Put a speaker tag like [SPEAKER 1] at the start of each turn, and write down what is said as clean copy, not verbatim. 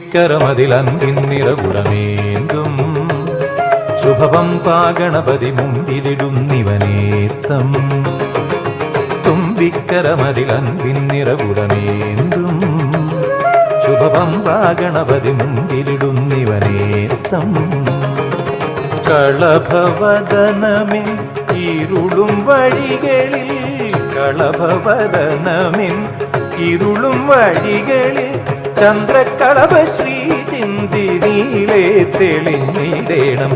[SPEAKER 1] തുമ്പിക്കരമതിലൻപിൻ നിറകുടമേന്തും ശുഭപമ്പാഗണപതി മുമ്പിലിടുന്നിവനേത്തം. തുമ്പിക്കരമതിലൻപിൻ നിറകുടമേന്തും ശുഭപമ്പാഗണപതി മുമ്പിലിടുന്നിവനേത്തം. കളഭവദനമിൻ ഇരുളും വഴികളിൽ, കളഭവദനമിൻ ഇരുളും വഴികളിൽ ചന്ദ്രകളഭ ശ്രീ ചിന്തി നീളെ തെളിഞ്ഞിടേണം.